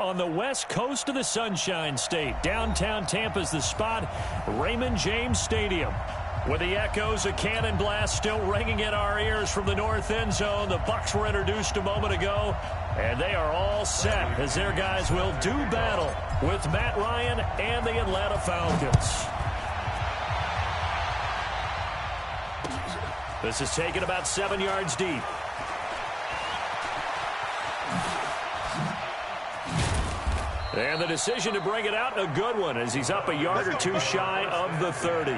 on the west coast of the Sunshine State. Downtown Tampa's the spot, Raymond James Stadium. With the echoes of cannon blast still ringing in our ears from the north end zone, the Bucs were introduced a moment ago, and they are all set as their guys will do battle with Matt Ryan and the Atlanta Falcons. This is taken about 7 yards deep. And the decision to bring it out, a good one, as he's up a yard or two shy of the 30.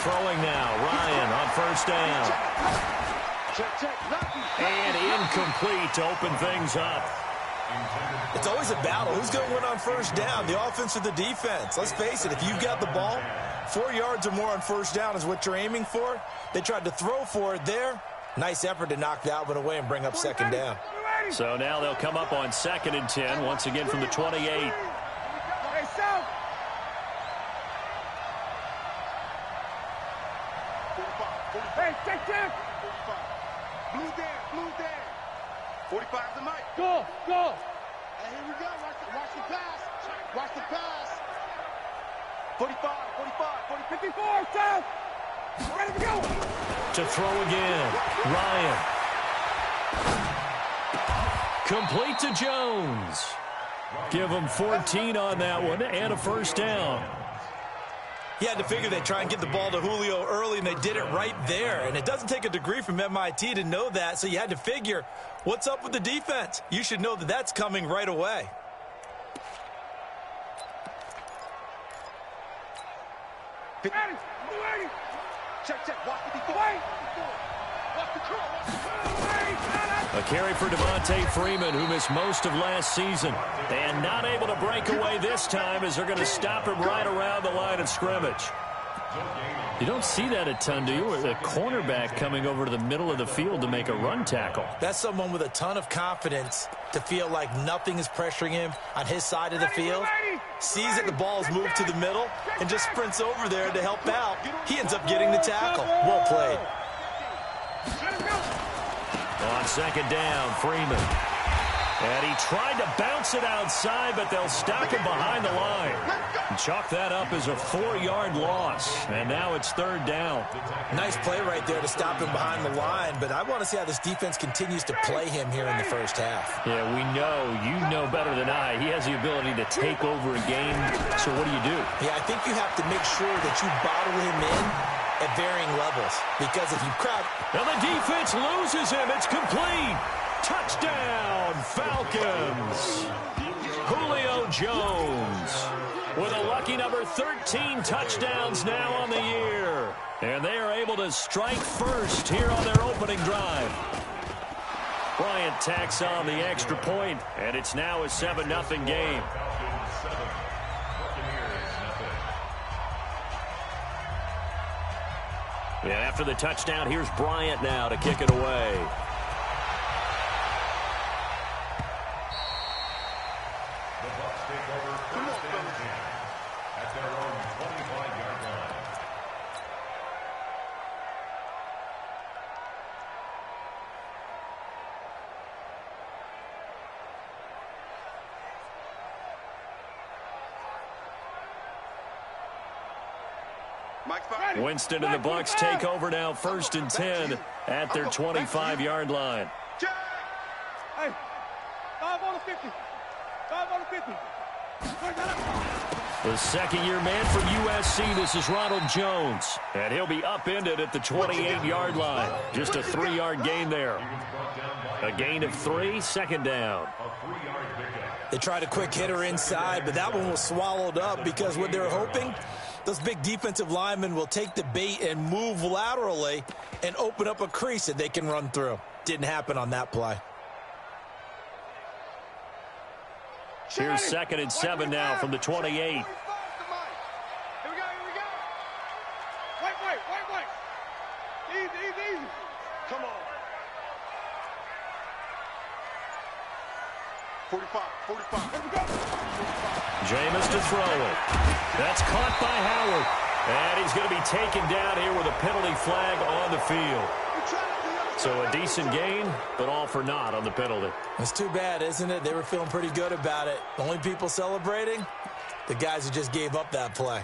Throwing now, Ryan on first down. And incomplete to open things up. It's always a battle. Who's going to win on first down, the offense or the defense? Let's face it, if you've got the ball, 4 yards or more on first down is what you're aiming for. They tried to throw for it there. Nice effort to knock that one away and bring up second down. So now they'll come up on 2nd and 10, once again from the 28. Hey, check. Blue down. 45 to Mike. Go. And here we go. Watch the pass. 45, 54, south. Ready to go. To throw again, Ryan. Complete to Jones. Give him 14 on that one and a first down. You had to figure they'd try and get the ball to Julio early, and they did it right there. And it doesn't take a degree from MIT to know that, so you had to figure, what's up with the defense? You should know that that's coming right away. Check. Watch the A carry for Devontae Freeman, who missed most of last season. And not able to break away this time as they're going to stop him right around the line of scrimmage. You don't see that a ton, do you? With a cornerback coming over to the middle of the field to make a run tackle. That's someone with a ton of confidence to feel like nothing is pressuring him on his side of the field. Sees that the ball is moved to the middle and just sprints over there to help out. He ends up getting the tackle. Well played. On second down, Freeman. And he tried to bounce it outside, but they'll stop him behind the line. And chalk that up as a 4-yard loss. And now it's 3rd down. Nice play right there to stop him behind the line, but I want to see how this defense continues to play him here in the first half. Yeah, we know. You know better than I. He has the ability to take over a game. So what do? Yeah, I think you have to make sure that you bottle him in at varying levels, because if you crowd... Now the defense loses him. It's complete. Touchdown, Falcons. Julio Jones with a lucky number 13 touchdowns now on the year. And they are able to strike first here on their opening drive. Bryant tacks on the extra point, and it's now a 7-0 game. Yeah, after the touchdown, here's Bryant now to kick it away. The Bucs take over 1st and 10 at their own 25-yard line. Winston and the Bucs take over now 1st and 10 at their 25-yard line. Hey, 5 on the 50. 5 on the 50. The second-year man from USC, this is Ronald Jones. And he'll be upended at the 28-yard line. Just a 3-yard gain there. A gain of 3, 2nd down. They tried a quick hitter inside, but that one was swallowed up because what they're hoping, those big defensive linemen will take the bait and move laterally and open up a crease that they can run through. Didn't happen on that play. Here's 2nd and 7 now from the 28. Here we go. Wait. Easy. Come on. 45. Let's go. Jameis to throw it. That's caught by Howard. And he's going to be taken down here with a penalty flag on the field. So a decent gain, but all for naught on the penalty. It's too bad, isn't it? They were feeling pretty good about it. The only people celebrating, the guys who just gave up that play.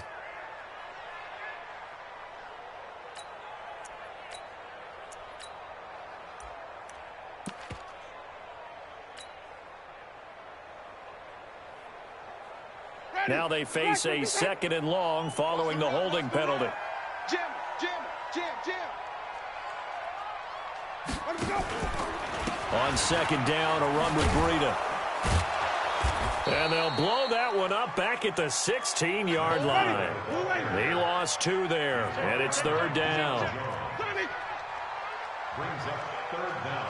Now they face a 2nd and long following the holding penalty. Jam. Let's go. On 2nd down, a run with Breida. And they'll blow that one up back at the 16-yard line. He lost 2 there, and it's 3rd down. Brings up 3rd down.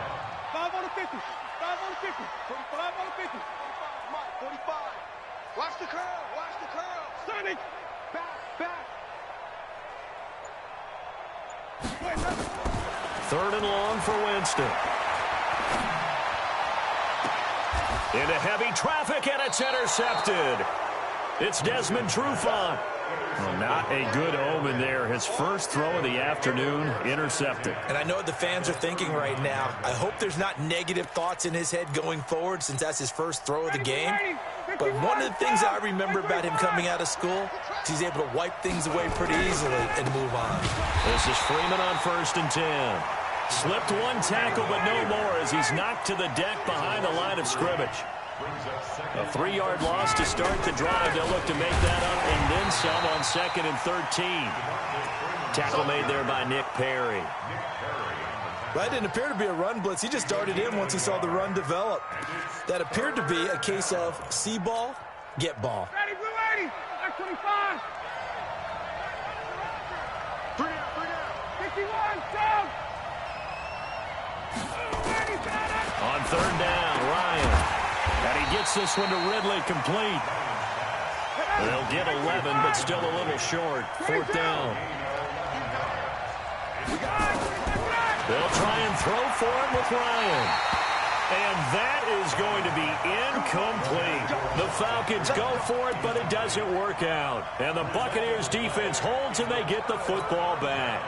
5 on the 50. 5 on the 50. 45 on the 50. 45. Watch the curl. Sonny. Back. 3rd and long for Winston. Into heavy traffic, and it's intercepted. It's Desmond Trufant. Well, not a good omen there. His first throw of the afternoon intercepted. And I know what the fans are thinking right now. I hope there's not negative thoughts in his head going forward since that's his first throw of the game. But one of the things I remember about him coming out of school is he's able to wipe things away pretty easily and move on. This is Freeman on 1st and 10. Slipped one tackle, but no more as he's knocked to the deck behind the line of scrimmage. A 3-yard loss to start the drive. They'll look to make that up and then some on 2nd and 13. Tackle made there by Nick Perry. That didn't appear to be a run blitz. He just darted in once he saw the run develop. That appeared to be a case of see ball, get ball. Ready, blue 80. 25. 51, down. On 3rd down, Ryan. And he gets this one to Ridley complete. They'll get 11, but still a little short. 4th down. They'll try and throw for him with Ryan. And that is going to be incomplete. The Falcons go for it, but it doesn't work out. And the Buccaneers defense holds, and they get the football back.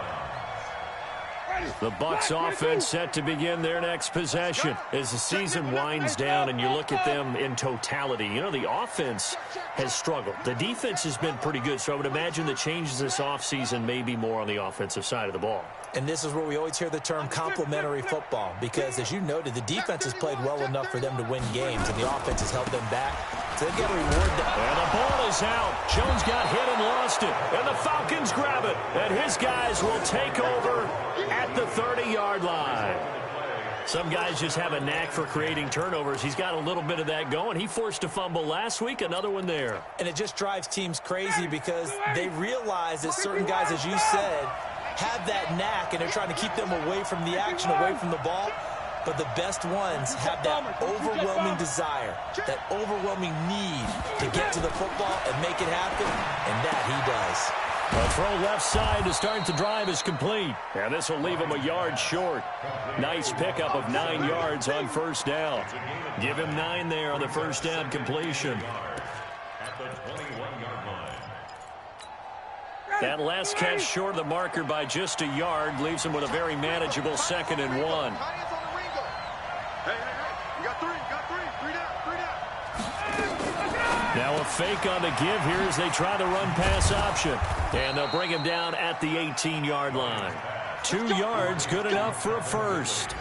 The Bucs offense set to begin their next possession as the season winds down and you look at them in totality. You know, the offense has struggled. The defense has been pretty good, so I would imagine the changes this offseason may be more on the offensive side of the ball. And this is where we always hear the term complementary football because, as you noted, the defense has played well enough for them to win games, and the offense has held them back. So they've got to reward that. And the ball is out. Jones got hit and lost it. And the Falcons grab it. And his guys will take over at the 30-yard line. Some guys just have a knack for creating turnovers. He's got a little bit of that going. He forced a fumble last week, another one there. And it just drives teams crazy because they realize that certain guys, as you said, have that knack, and they're trying to keep them away from the action, away from the ball. But the best ones have that overwhelming desire, that overwhelming need to get to the football and make it happen, and that he does. A throw left side to start the drive is complete. And this will leave him a yard short. Nice pickup of 9 yards on 1st down. Give him 9 there on the 1st down completion. At the 21-yard line. That last catch short of the marker by just a yard leaves him with a very manageable 2nd and 1. Hey, you got 3 down. Now a fake on the give here as they try the run-pass option. And they'll bring him down at the 18-yard line. 2 yards, good enough for a first.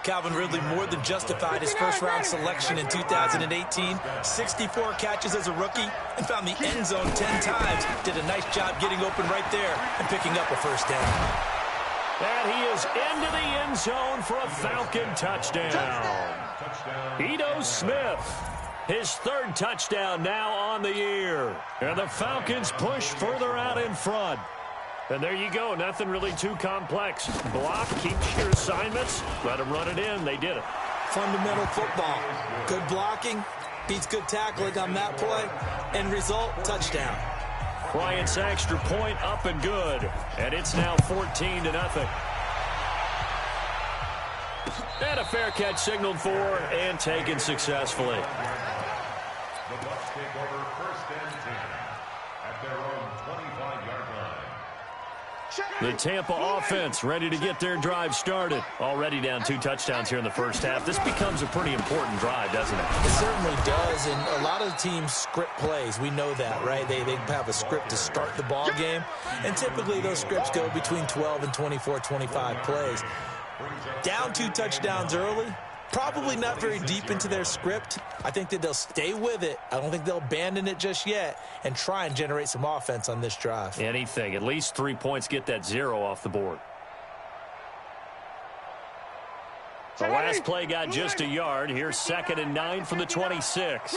Calvin Ridley more than justified his first-round selection in 2018. 64 catches as a rookie and found the end zone 10 times. Did a nice job getting open right there and picking up a 1st down. And he is into the end zone for a Falcon touchdown. Ito Smith, his 3rd touchdown now on the year. And the Falcons push further out in front. And there you go. Nothing really too complex. Block, keep your assignments, let them run it in. They did it. Fundamental football. Good blocking beats good tackling on that play. End result, touchdown. Bryant's extra point up and good. And it's now 14-0. And a fair catch signaled for and taken successfully. The Bucs take over 1st and 10 at their own 25-yard line. The Tampa offense ready to get their drive started. Already down 2 touchdowns here in the first half. This becomes a pretty important drive, doesn't it? It certainly does, and a lot of teams script plays. We know that, right? They have a script to start the ball game, and typically those scripts go between 12 and 24, 25 plays. Down 2 touchdowns early, probably not very deep into their script. I think that they'll stay with it. I don't think they'll abandon it just yet and try and generate some offense on this drive. Anything. At least 3 points, get that 0 off the board. The last play got just a yard. Here's 2nd and 9 from the 26.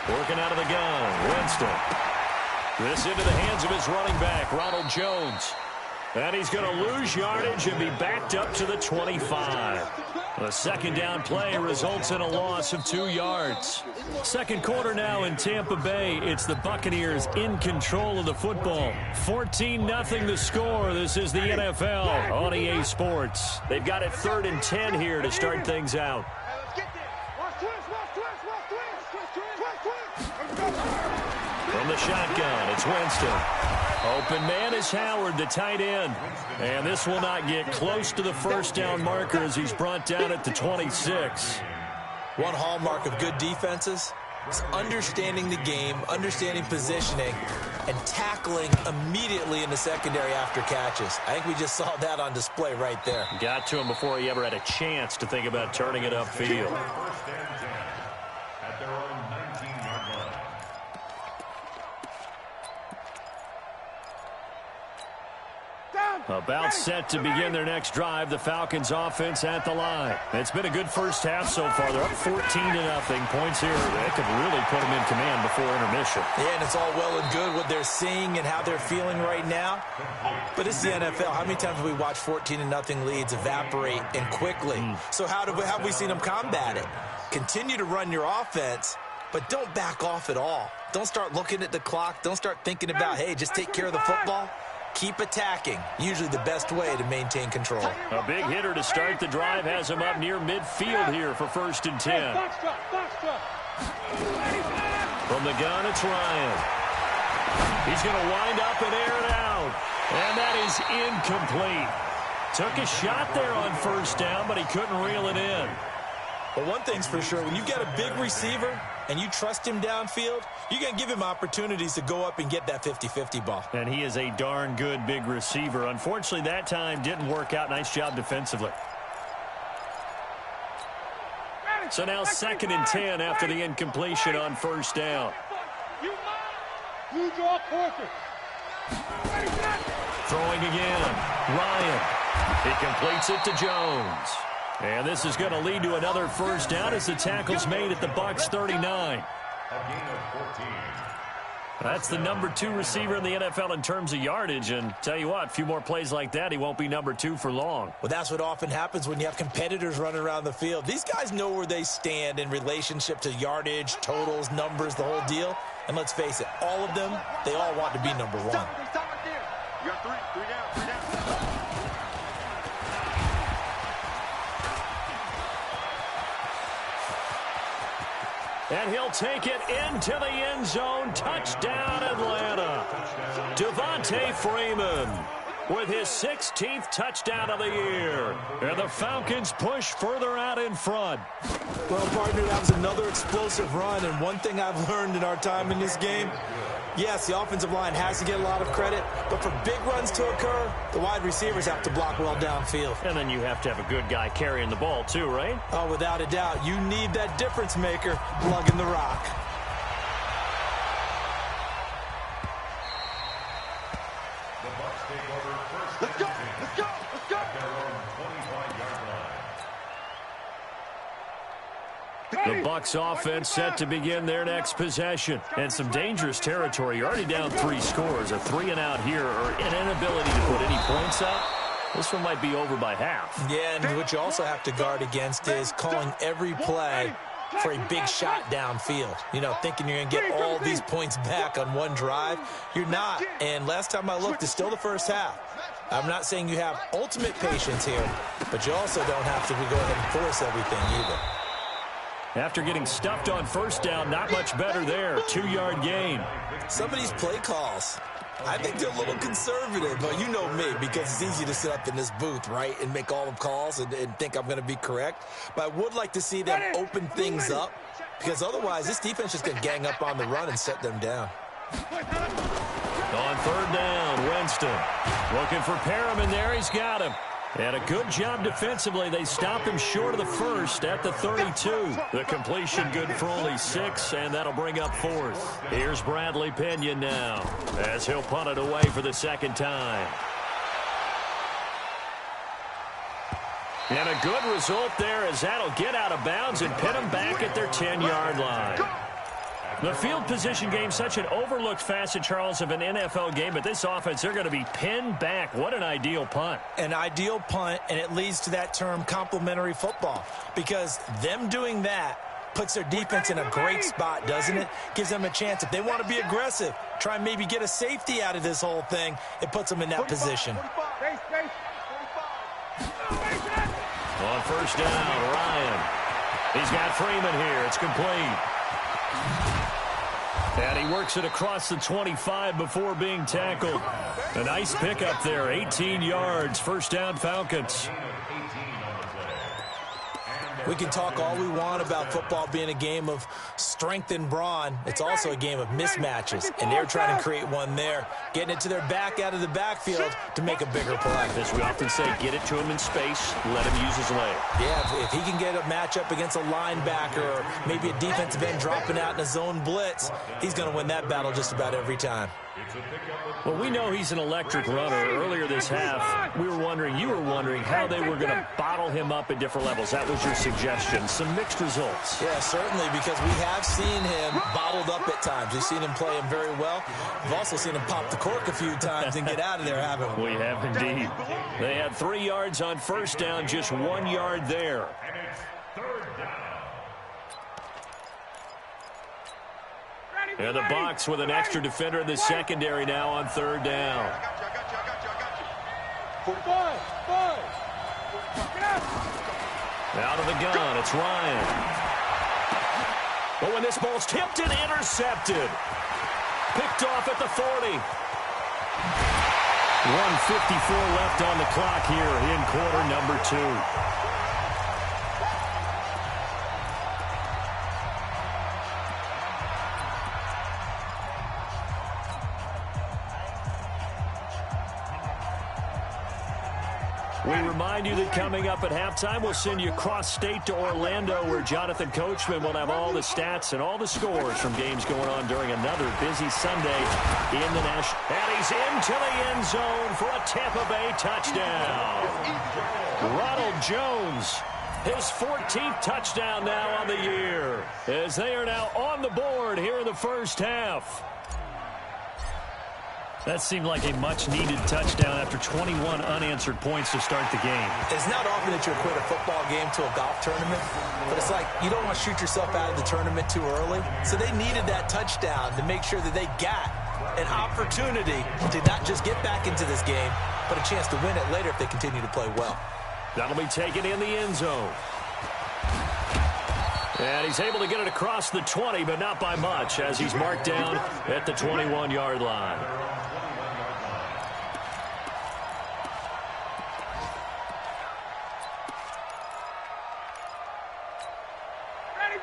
Working out of the gun, Winston. This into the hands of his running back, Ronald Jones. And he's going to lose yardage and be backed up to the 25. The 2nd down play results in a loss of 2 yards. Second quarter now in Tampa Bay. It's the Buccaneers in control of the football. 14-0 the score. This is the NFL on EA Sports. They've got it 3rd and 10 here to start things out. From the shotgun, it's Winston. Open man is Howard, the tight end. And this will not get close to the 1st down marker as he's brought down at the 26. One hallmark of good defenses is understanding the game, understanding positioning, and tackling immediately in the secondary after catches. I think we just saw that on display right there. Got to him before he ever had a chance to think about turning it upfield. 1st and 10 at their own 19-yard line. About set to begin their next drive. The Falcons offense at the line. It's been a good first half so far. They're up 14-0. Points here that could really put them in command before intermission. Yeah, and it's all well and good what they're seeing and how they're feeling right now. But it's the NFL. How many times have we watched 14-0 leads evaporate and quickly? So how have we seen them combat it? Continue to run your offense, but don't back off at all. Don't start looking at the clock. Don't start thinking about, hey, just take care of the football. Keep attacking. Usually the best way to maintain control. A big hitter to start the drive has him up near midfield here for 1st and 10. From the gun, it's Ryan. He's going to wind up and air it out. And that is incomplete. Took a shot there on 1st down, but he couldn't reel it in. But one thing's for sure, when you get a big receiver and you trust him downfield, you're going to give him opportunities to go up and get that 50-50 ball. And he is a darn good big receiver. Unfortunately, that time didn't work out. Nice job defensively. So now 2nd and 10 after the incompletion on 1st down. Throwing again. Ryan. He completes it to Jones. And this is going to lead to another 1st down as the tackle's made at the Bucs 39. A gain of 14. That's the number 2 receiver in the NFL in terms of yardage. And tell you what, a few more plays like that, he won't be number 2 for long. Well, that's what often happens when you have competitors running around the field. These guys know where they stand in relationship to yardage, totals, numbers, the whole deal. And let's face it, all of them, they all want to be number 1. Stop right there. You got 3 down, 3 down. And he'll take it into the end zone. Touchdown, Atlanta. Devontae Freeman with his 16th touchdown of the year. And the Falcons push further out in front. Well, partner, that was another explosive run. And one thing I've learned in our time in this game, yes, the offensive line has to get a lot of credit, but for big runs to occur, the wide receivers have to block well downfield. And then you have to have a good guy carrying the ball too, right? Oh, without a doubt. You need that difference maker lugging the rock. The Bucs take over 1st Let's go, and 10 let's go, let's go. at their own 25-yard line. The Bucs offense set to begin their next possession. And some dangerous territory. You're already down 3 scores. A 3-and-out here or an inability to put any points up. This one might be over by half. Yeah, and what you also have to guard against is calling every play for a big shot downfield. You know, thinking you're going to get all these points back on one drive. You're not. And last time I looked, it's still the first half. I'm not saying you have ultimate patience here, but you also don't have to go ahead and force everything either. After getting stuffed on first down, not much better there. 2-yard gain. Some of these play calls, I think they're a little conservative, but you know me, because it's easy to sit up in this booth, right, and make all the calls and think I'm going to be correct. But I would like to see them open things up, because otherwise this defense is going to gang up on the run and set them down. On third down, Winston looking for Perriman there. He's got him. And a good job defensively. They stopped him short of the first at the 32. The completion good for only 6, and that'll bring up fourth. Here's Bradley Pinion now as he'll punt it away for the second time. And a good result there as that'll get out of bounds and pin them back at their 10-yard line. The field position game, such an overlooked facet, Charles, of an NFL game, but this offense, they're going to be pinned back. What an ideal punt. An ideal punt, and it leads to that term complementary football, because them doing that puts their defense in a great spot, doesn't it? Gives them a chance. If they want to be aggressive, try and maybe get a safety out of this whole thing, it puts them in that position. On first down, Ryan. He's got Freeman here. It's complete. And he works it across the 25 before being tackled. A nice pickup there, 18 yards, first down Falcons. We can talk all we want about football being a game of strength and brawn. It's also a game of mismatches, and they're trying to create one there, getting it to their back out of the backfield to make a bigger play. As we often say, get it to him in space, let him use his leg. Yeah, if he can get a matchup against a linebacker or maybe a defensive end dropping out in a zone blitz, he's going to win that battle just about every time. Well, we know he's an electric runner. Earlier this half, you were wondering how they were going to bottle him up at different levels. That was your suggestion. Some mixed results. Yeah, certainly, because we have seen him bottled up at times. We've seen him play him very well. We've also seen him pop the cork a few times and get out of there, haven't we? We have indeed. They had 3 yards on first down, just 1 yard there. And the Bucs with an extra defender in the secondary now on third down. Out of the gun, it's Ryan. But when this ball's tipped and intercepted. Picked off at the 40. 1:54 left on the clock here in quarter number 2. We remind you that coming up at halftime, we'll send you cross-state to Orlando, where Jonathan Coachman will have all the stats and all the scores from games going on during another busy Sunday in the National. And he's into the end zone for a Tampa Bay touchdown. Ronald Jones, his 14th touchdown now on the year, as they are now on the board here in the first half. That seemed like a much-needed touchdown after 21 unanswered points to start the game. It's not often that you equate a football game to a golf tournament, but it's like you don't want to shoot yourself out of the tournament too early. So they needed that touchdown to make sure that they got an opportunity to not just get back into this game, but a chance to win it later if they continue to play well. That'll be taken in the end zone. And he's able to get it across the 20, but not by much, as he's marked down at the 21-yard line.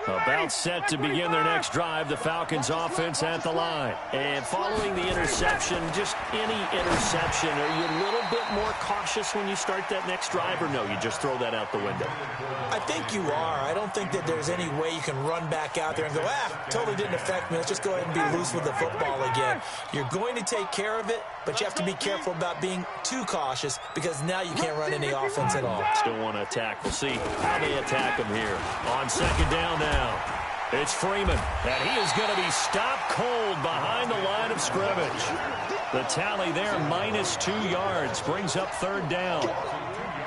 About set to begin their next drive, the Falcons offense at the line. And following the interception, just any interception, are you a little bit more cautious when you start that next drive, or no, you just throw that out the window? I think you are. I don't think that there's any way you can run back out there and go, totally didn't affect me. Let's just go ahead and be loose with the football again. You're going to take care of it, but you have to be careful about being too cautious, because now you can't run any offense at all. Still want to attack. We'll see how they attack him here. On second down now, it's Freeman, and he is going to be stopped cold behind the line of scrimmage. The tally there, -2 yards, brings up third down.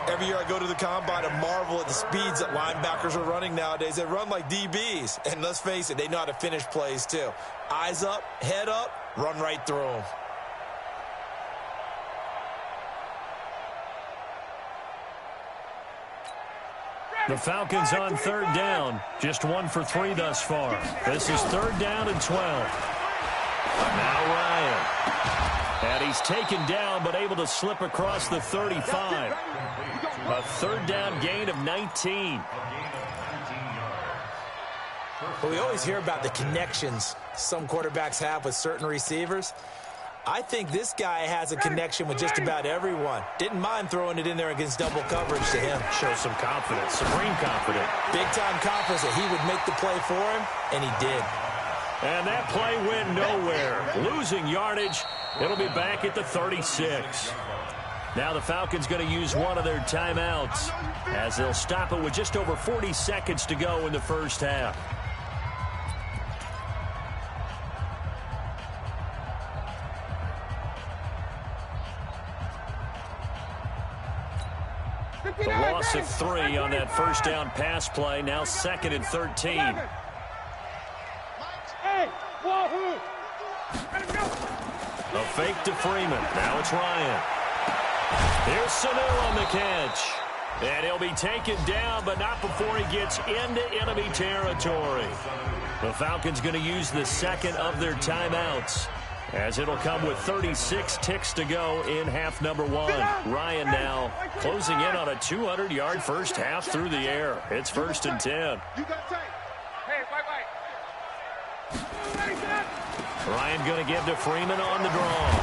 Every year I go to the combine and marvel at the speeds that linebackers are running nowadays. They run like DBs. And let's face it, they know how to finish plays too. Eyes up, head up, run right through them. The Falcons on third down. Just 1 for 3 thus far. This is third down and 12. Now Ryan. And he's taken down but able to slip across the 35. A third down gain of 19. Well, we always hear about the connections some quarterbacks have with certain receivers. I think this guy has a connection with just about everyone. Didn't mind throwing it in there against double coverage to him. Shows some confidence, supreme confidence. Big-time confidence that he would make the play for him, and he did. And that play went nowhere. Losing yardage. It'll be back at the 36. Now the Falcons going to use one of their timeouts as they'll stop it with just over 40 seconds to go in the first half. The loss of 3 on that first down pass play. Now 2nd and 13. A fake to Freeman. Now it's Ryan. Here's Sanu on the catch. And he'll be taken down, but not before he gets into enemy territory. The Falcons going to use the second of their timeouts, as it'll come with 36 ticks to go in half number 1. Ryan now closing in on a 200-yard first half through the air. It's 1st and 10. Ryan going to give to Freeman on the draw.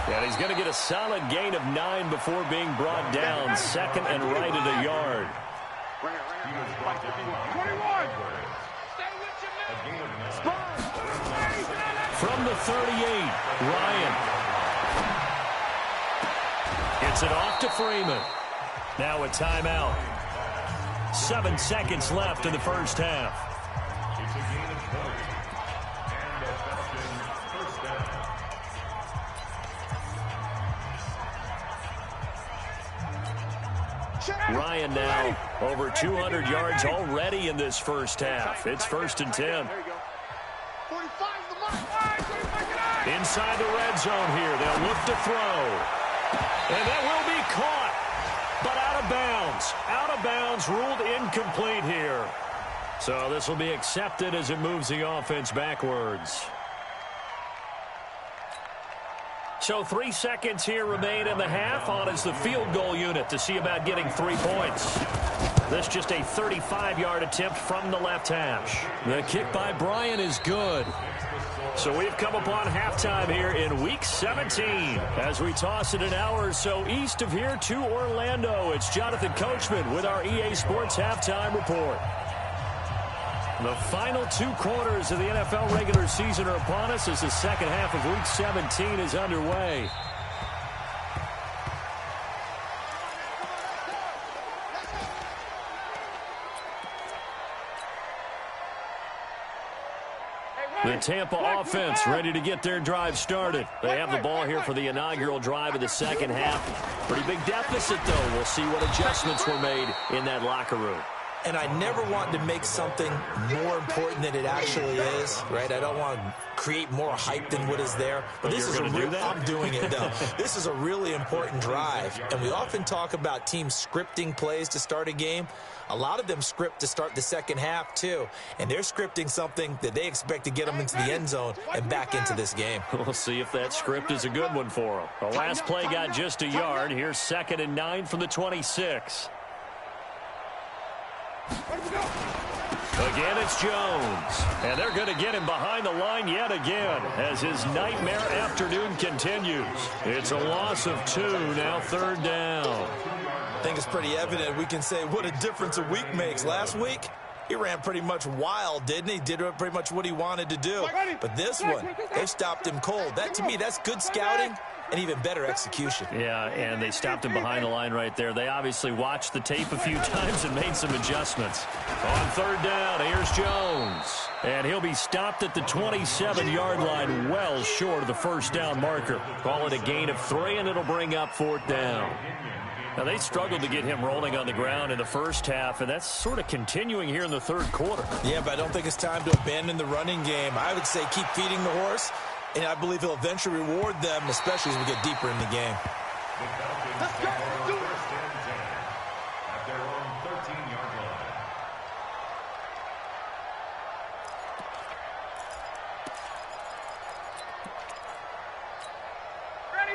And he's going to get a solid gain of 9 before being brought down. 2nd and right at a yard. 21. From the 38, Ryan gets it off to Freeman. Now a timeout. 7 seconds left in the first half. It's a gain of 20. And the Falcons first down. Ryan now over 200 yards already in this first half. It's 1st and 10. Inside the red zone here. They'll look to throw. And that will be caught. But out of bounds. Out of bounds, ruled incomplete here. So this will be accepted as it moves the offense backwards. So 3 seconds here remain in the half. On is the field goal unit to see about getting 3 points. This just a 35-yard attempt from the left hash. The kick by Bryant is good. So we've come upon halftime here in Week 17. As we toss it an hour or so east of here to Orlando, it's Jonathan Coachman with our EA Sports Halftime Report. The final 2 quarters of the NFL regular season are upon us as the second half of Week 17 is underway. The Tampa offense ready to get their drive started. They have the ball here for the inaugural drive of the second half. Pretty big deficit, though. We'll see what adjustments were made in that locker room. And I never want to make something more important than it actually is, right? I don't want to create more hype than what is there. But this is I'm doing it, though. This is a really important drive. And we often talk about teams scripting plays to start a game. A lot of them script to start the second half, too. And they're scripting something that they expect to get them into the end zone and back into this game. We'll see if that script is a good one for them. The last play got just a yard. Here's 2nd and 9 from the 26. Again, it's Jones. And they're going to get him behind the line yet again as his nightmare afternoon continues. It's a loss of 2, now 3rd down. I think it's pretty evident. We can say what a difference a week makes. Last week, he ran pretty much wild, didn't he? Did pretty much what he wanted to do. But this one, they stopped him cold. That, to me, that's good scouting and even better execution. Yeah, and they stopped him behind the line right there. They obviously watched the tape a few times and made some adjustments. On 3rd down, here's Jones. And he'll be stopped at the 27-yard line, well short of the first down marker. Call it a gain of 3, and it'll bring up 4th down. Now, they struggled to get him rolling on the ground in the first half, and that's sort of continuing here in the third quarter. Yeah, but I don't think it's time to abandon the running game. I would say keep feeding the horse, and I believe he'll eventually reward them, especially as we get deeper in the game. Let's go. Do it. First and 10 at their own 13-yard line.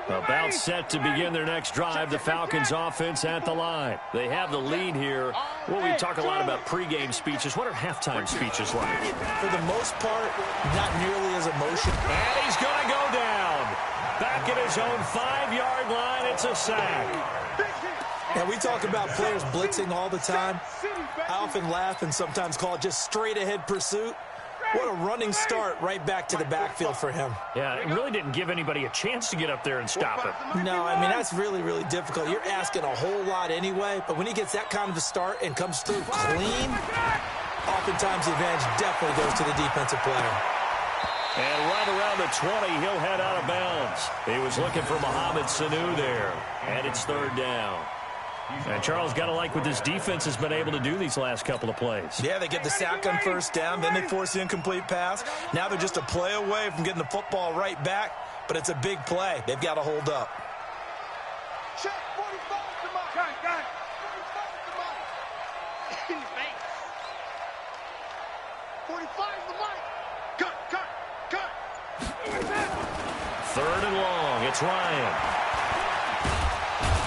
About set to begin their next drive, the Falcons offense at the line. They have the lead here. Well, we talk a lot about pregame speeches. What are halftime speeches like? For the most part, not nearly as emotional. And he's going to go down. Back at his own 5-yard line, it's a sack. And we talk about players blitzing all the time. I often laugh and sometimes call it just straight-ahead pursuit. What a running start right back to the backfield for him. Yeah, it really didn't give anybody a chance to get up there and stop him. No, I mean, that's really, really difficult. You're asking a whole lot anyway, but when he gets that kind of a start and comes through clean, oftentimes the advantage definitely goes to the defensive player. And right around the 20, he'll head out of bounds. He was looking for Mohamed Sanu there, and it's third down. And Charles, got to like what this defense has been able to do these last couple of plays. Yeah, they get the sack on first down, then they force the incomplete pass. Now they're just a play away from getting the football right back, but it's a big play. They've got to hold up. Check 45 to Mike. Got it. 45 to Mike. In his face. 45 to Mike. Cut. Third and long, it's Ryan.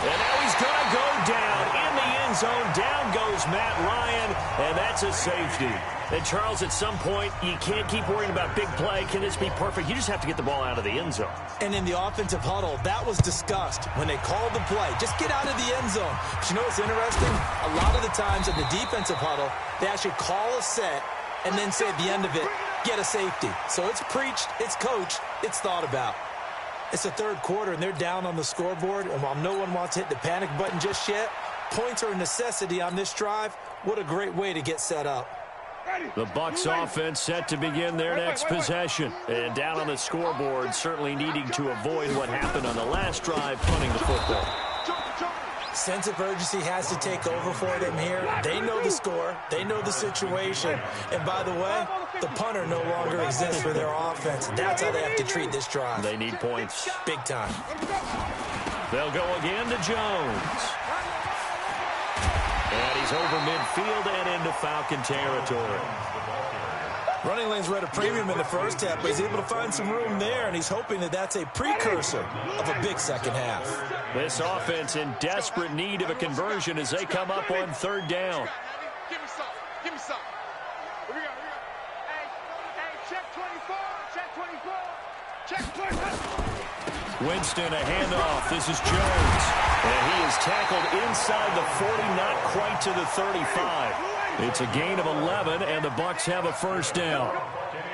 And now he's going to go down in the end zone. Down goes Matt Ryan, and that's a safety. And, Charles, at some point, you can't keep worrying about big play. Can this be perfect? You just have to get the ball out of the end zone. And in the offensive huddle, that was discussed when they called the play. Just get out of the end zone. But you know what's interesting? A lot of the times in the defensive huddle, they actually call a set and then say at the end of it, get a safety. So it's preached, it's coached, it's thought about. It's the third quarter, and they're down on the scoreboard. And while no one wants to hit the panic button just yet, points are a necessity on this drive. What a great way to get set up. The Bucs offense set to begin their next possession. And down on the scoreboard, certainly needing to avoid what happened on the last drive, punting the football. Sense of urgency has to take over for them here. They know the score. They know the situation. And by the way, the punter no longer exists for their offense. That's how they have to treat this drive. They need points. Big time. They'll go again to Jones. And he's over midfield and into Falcon territory. Running lanes were at a premium in the first half, but he's able to find some room there, and he's hoping that that's a precursor of a big second half. This offense in desperate need of a conversion as they come up on third down. Give me some. Here we go. Hey, check 24. Check 24. Winston, a handoff. This is Jones. And he is tackled inside the 40, not quite to the 35. It's a gain of 11, and the Bucs have a first down.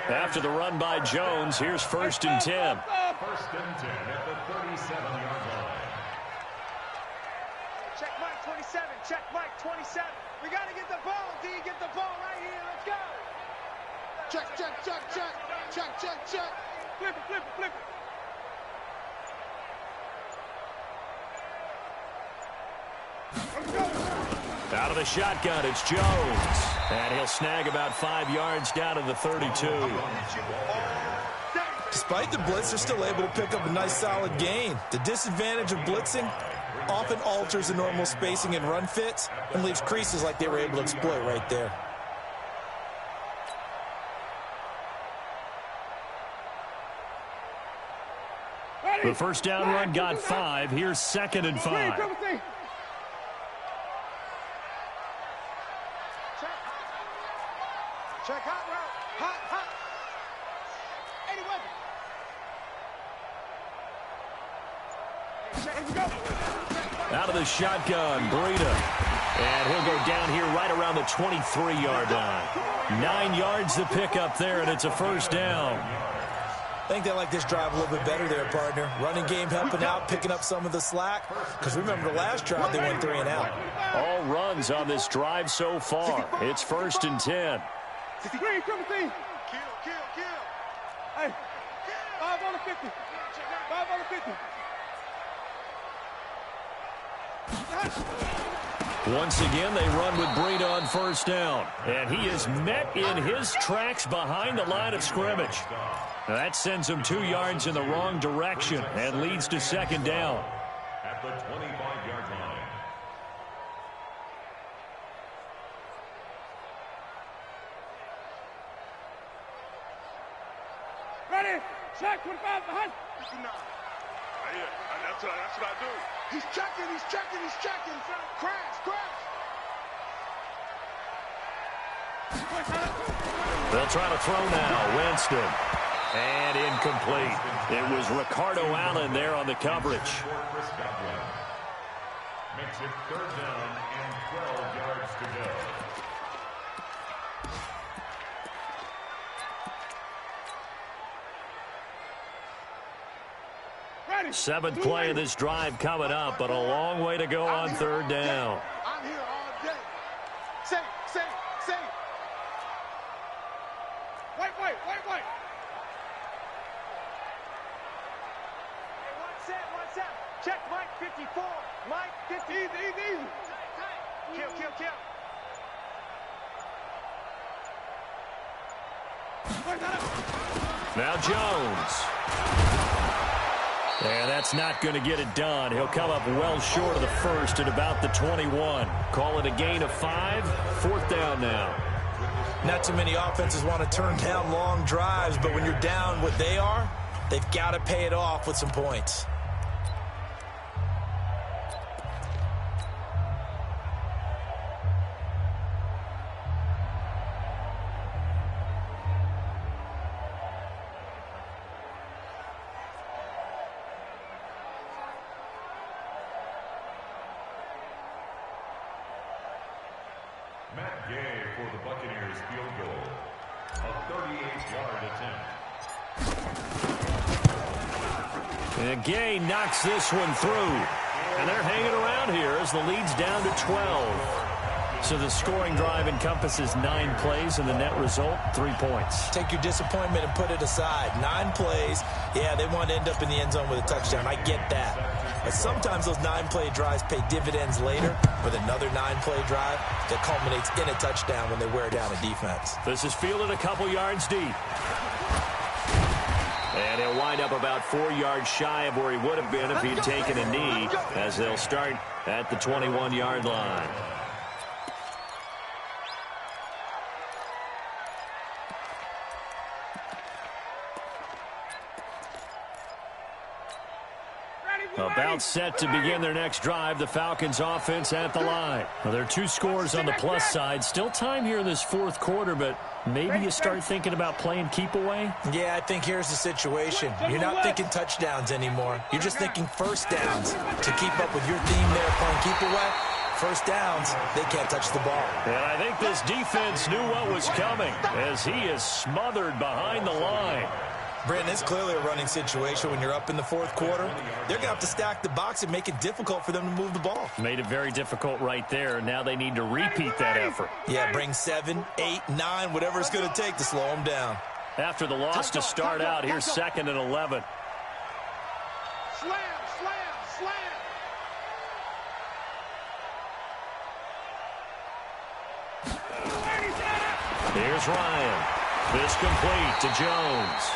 After the run by Jones, here's first and 10. First and 10 at the 37-yard line. Check Mike 27. Check Mike 27. We got to get the ball. D, get the ball right here. Let's go. Check. Flip it. Out of the shotgun, it's Jones. And he'll snag about 5 yards down to the 32. Despite the blitz, they're still able to pick up a nice solid gain. The disadvantage of blitzing often alters the normal spacing and run fits and leaves creases like they were able to exploit right there. The first down run got 5. Here's second and 5. Check hot route. Hot. 80 weapon. Out of the shotgun, Breida. And he'll go down here right around the 23-yard line. 9 yards to pick up there, and it's a first down. I think they like this drive a little bit better there, partner. Running game helping out, picking up some of the slack. Because remember the last drive, they went 3 and out. All runs on this drive so far. It's first and 10. Kill. Hey, 5 on the 50. Once again, they run with Breida on first down. And he is met in his tracks behind the line of scrimmage. That sends him 2 yards in the wrong direction and leads to second down. At the 25-yard line. Ready? Check 25 behind. 59. That's what I do. He's checking. Crash. They'll try to throw now. Winston. And incomplete. It was Ricardo Allen there on the coverage. Makes it 3rd down and 12 yards to go. Seventh play of this drive coming up, but a long way to go on 3rd down. I'm here all day. Say. Wait. Hey, one set. Check Mike 54. Mike 50. Easy. Kill. Now Jones. And that's not going to get it done. He'll come up well short of the first at about the 21. Call it a gain of 5. 4th down now. Not too many offenses want to turn down long drives, but when you're down what they are, they've got to pay it off with some points. For the Buccaneers field goal, a 38-yard attempt. And Gay knocks this one through. And they're hanging around here as the lead's down to 12. So the scoring drive encompasses 9 plays, and the net result, 3 points. Take your disappointment and put it aside. 9 plays. Yeah, they want to end up in the end zone with a touchdown. I get that. But sometimes those 9-play drives pay dividends later with another 9-play drive that culminates in a touchdown when they wear down a defense. This is fielded a couple yards deep. And he'll wind up about 4 yards shy of where he would have been if he'd taken a knee, as they'll start at the 21-yard line. About set to begin their next drive, the Falcons offense at the line. Well, there are 2 scores on the plus side. Still time here in this 4th quarter, but maybe you start thinking about playing keep away? Yeah, I think here's the situation. You're not thinking touchdowns anymore. You're just thinking first downs. To keep up with your theme there, playing keep away, first downs, they can't touch the ball. And I think this defense knew what was coming as he is smothered behind the line. Brandon, it's clearly a running situation when you're up in the 4th quarter. They're going to have to stack the box and make it difficult for them to move the ball. Made it very difficult right there. Now they need to repeat that effort. Yeah, bring 7, 8, 9, whatever it's going to take to slow them down. After the loss to start out, here's 2nd and 11. Slam. Here's Ryan. This complete to Jones.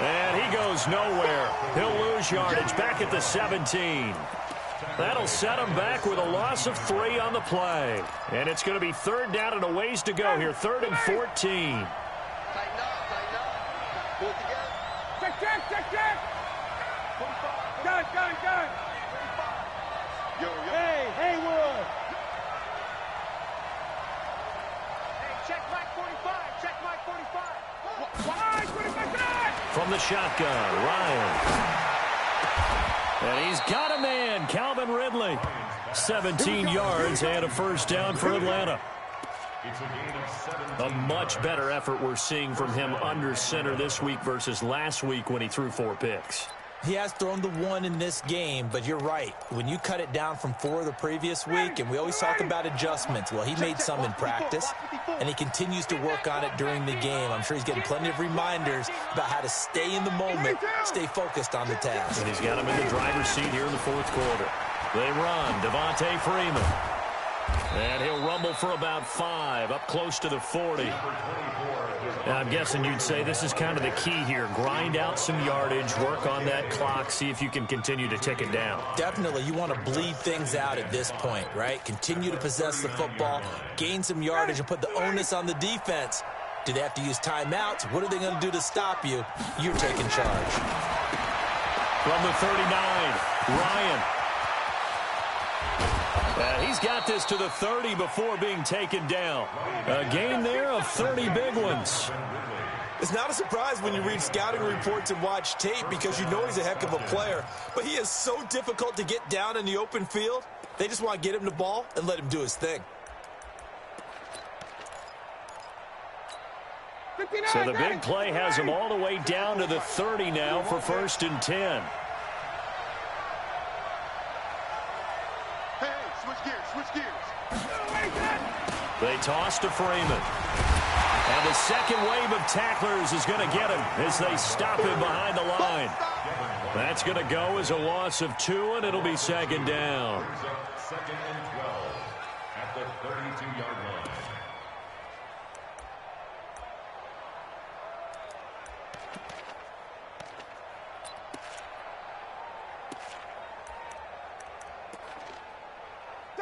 And he goes nowhere. He'll lose yardage back at the 17. That'll set him back with a loss of 3 on the play. And it's going to be 3rd down and a ways to go here. 3rd and 14. Tighten up. Pull it together. Check. 45. Gun. 45. Yo. Hey, Haywood. Hey, check Mike 45. Why? 45. From the shotgun, Ryan. And he's got a man, Calvin Ridley. 17 yards and a first down for Atlanta. It's a gain of 17. A much better effort we're seeing from him under center this week versus last week when he threw 4 picks. He has thrown the 1 in this game, but you're right. When you cut it down from 4 the previous week, and we always talk about adjustments, well, he made some in practice, and he continues to work on it during the game. I'm sure he's getting plenty of reminders about how to stay in the moment, stay focused on the task. And he's got him in the driver's seat here in the 4th quarter. They run. Devontae Freeman. And he'll rumble for about 5, up close to the 40. Now, I'm guessing you'd say this is kind of the key here. Grind out some yardage, work on that clock, see if you can continue to tick it down. Definitely, you want to bleed things out at this point, right? Continue to possess the football, gain some yardage, and put the onus on the defense. Do they have to use timeouts? What are they going to do to stop you? You're taking charge. From the 39, Ryan. He's got this to the 30 before being taken down. A gain there of 30 big ones. It's not a surprise when you read scouting reports and watch tape because you know he's a heck of a player. But he is so difficult to get down in the open field. They just want to get him the ball and let him do his thing. So the big play has him all the way down to the 30 now for 1st and 10. They toss to Freeman. And the second wave of tacklers is going to get him as they stop him behind the line. That's going to go as a loss of 2, and it'll be 2nd down. 2nd and 12 at the 32-yard line.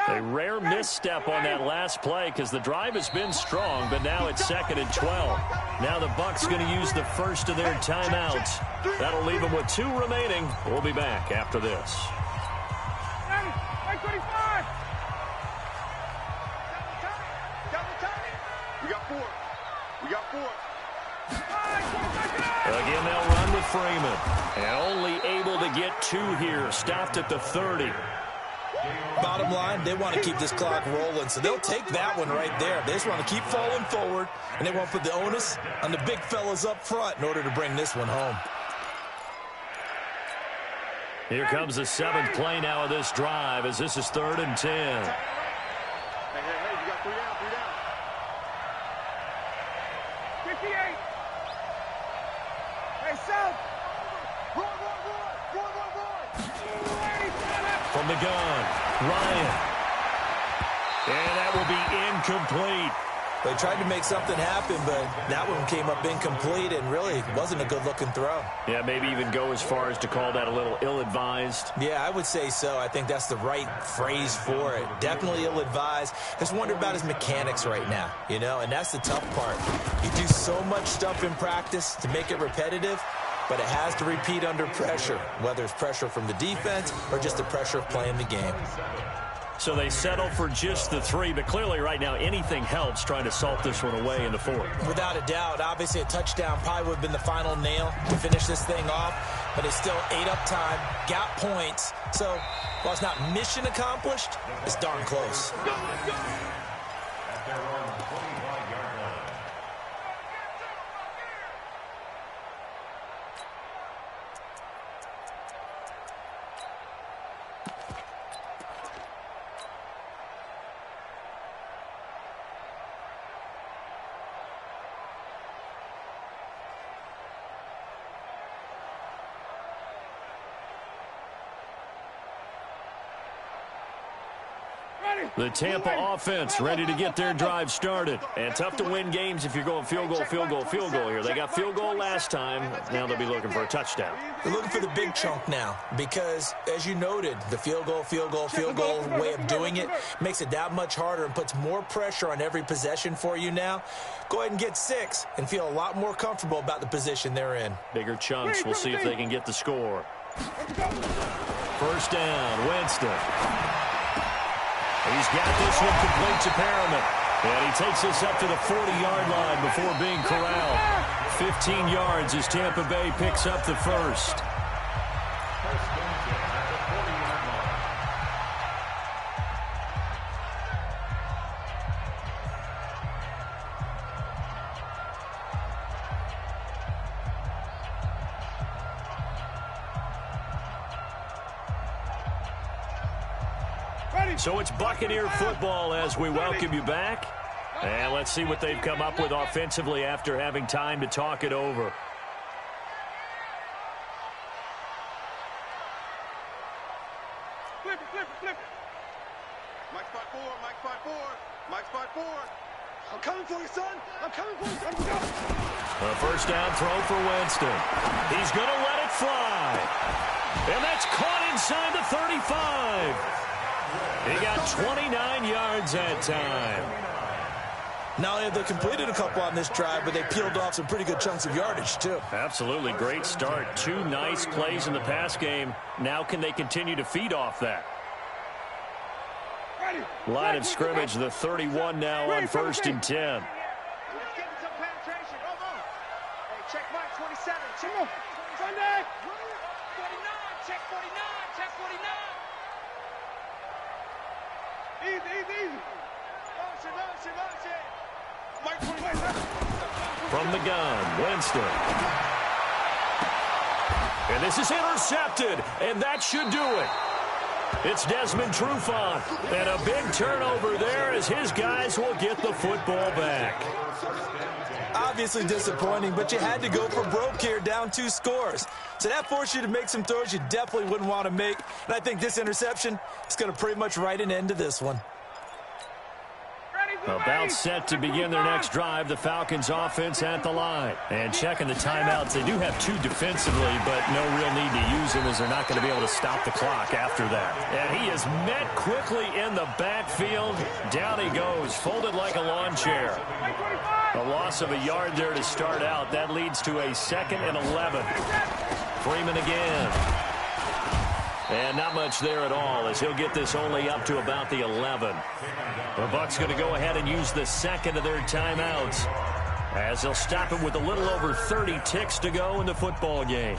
A rare misstep on that last play because the drive has been strong, but now it's 2nd and 12. Now the Bucs going to use the first of their timeouts. That'll leave them with 2 remaining. We'll be back after this. We got 4. We got 4. Again, they'll run with Freeman. And only able to get 2 here. Stopped at the 30. Bottom line, they want to keep this clock rolling, so they'll take that one right there. They just want to keep falling forward, and they want to put the onus on the big fellas up front in order to bring this one home. Here comes the 7th play now of this drive as this is 3rd and 10. Hey, you got 3 down, 3 down. 58. Hey, South. Run. From the gun, Ryan. And that will be incomplete. They tried to make something happen, but that one came up incomplete and really wasn't a good-looking throw. Yeah, maybe even go as far as to call that a little ill-advised. Yeah, I would say so. I think that's the right phrase for it. Definitely ill-advised. Just wonder about his mechanics right now, you know, and that's the tough part. You do so much stuff in practice to make it repetitive, but it has to repeat under pressure, whether it's pressure from the defense or just the pressure of playing the game. So they settle for just the 3, but clearly right now anything helps trying to salt this one away in the 4th. Without a doubt, obviously a touchdown probably would have been the final nail to finish this thing off, but it's still 8 up time, got points. So while it's not mission accomplished, it's darn close. At their own 25-yard line. The Tampa offense ready to get their drive started. And tough to win games if you're going field goal here. They got field goal last time. Now they'll be looking for a touchdown. They're looking for the big chunk now because, as you noted, the field goal way of doing it makes it that much harder and puts more pressure on every possession for you now. Go ahead and get 6 and feel a lot more comfortable about the position they're in. Bigger chunks. We'll see if they can get the score. 1st down, Winston. He's got this one complete to Perriman. And he takes us up to the 40-yard line before being corralled. 15 yards as Tampa Bay picks up the first. So it's Buccaneer football as we welcome you back. And let's see what they've come up with offensively after having time to talk it over. flip it, flip it, flip it. Mike spot 4, Mike spot 4, Mike spot 4. I'm coming for you, son. I'm coming for you, son. Go. A first down throw for Winston. He's going to let it fly. And that's caught inside the 35. He got 29 yards that time. Not only have they completed a couple on this drive, but they peeled off some pretty good chunks of yardage, too. Absolutely great start. 2 nice plays in the pass game. Now can they continue to feed off that? Line of scrimmage, the 31 now on 1st and 10. Let's get some penetration. Hey, check Mike 27. Check Sunday. 49. Check 49. Check 49. Easy, easy, easy. Motion. Mike 27. From the gun, Winston. And this is intercepted, and that should do it. It's Desmond Trufant, and a big turnover there as his guys will get the football back. Obviously disappointing, but you had to go for broke here, down 2 scores. So that forced you to make some throws you definitely wouldn't want to make. And I think this interception is going to pretty much write an end to this one. About set to begin their next drive, the Falcons offense at the line. And checking the timeouts, they do have 2 defensively, but no real need to use them as they're not going to be able to stop the clock after that. And he is met quickly in the backfield. Down he goes, folded like a lawn chair. A loss of a yard there to start out. That leads to a 2nd and 11. Freeman again. And not much there at all as he'll get this only up to about the 11. The Bucs going to go ahead and use the 2nd of their timeouts as they'll stop it with a little over 30 ticks to go in the football game.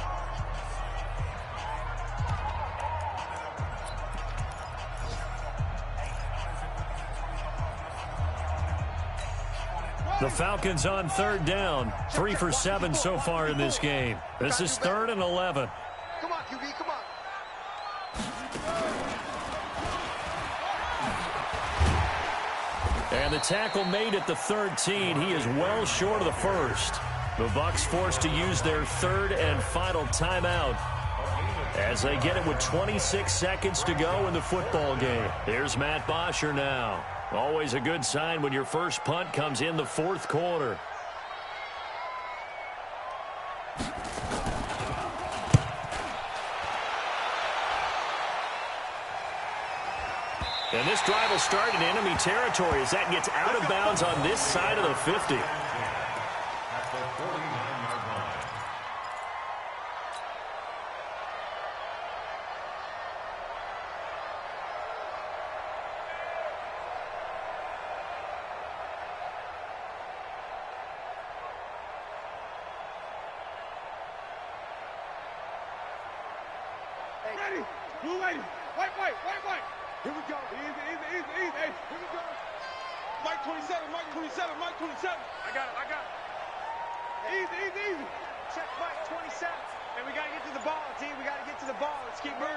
The Falcons on 3rd down, 3 for 7 so far in this game. This is 3rd and 11. Come on, QB, come on. And the tackle made at the 13. He is well short of the 1st. The Bucs forced to use their 3rd and final timeout as they get it with 26 seconds to go in the football game. Here's Matt Bosher now. Always a good sign when your first punt comes in the 4th quarter. And this drive will start in enemy territory as that gets out of bounds on this side of the 50. At the 49-yard line. Ready. Blue lady. White. Here we go. Easy. Hey, here we go. Mike 27. I got it. Easy. Check Mike 27. And we got to get to the ball, team. We got to get to the ball. Let's keep moving.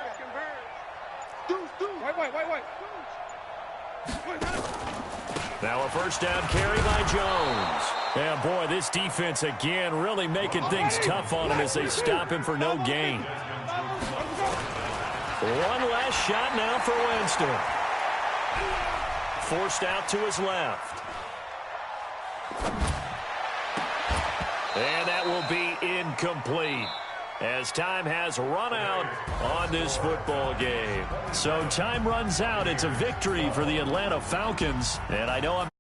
Deuce. White. Now a first down carry by Jones. And boy, this defense again really making things tough on him as they stop him for no gain. One last shot now for Winston. Forced out to his left. And that will be incomplete as time has run out on this football game. So time runs out. It's a victory for the Atlanta Falcons. And I know I'm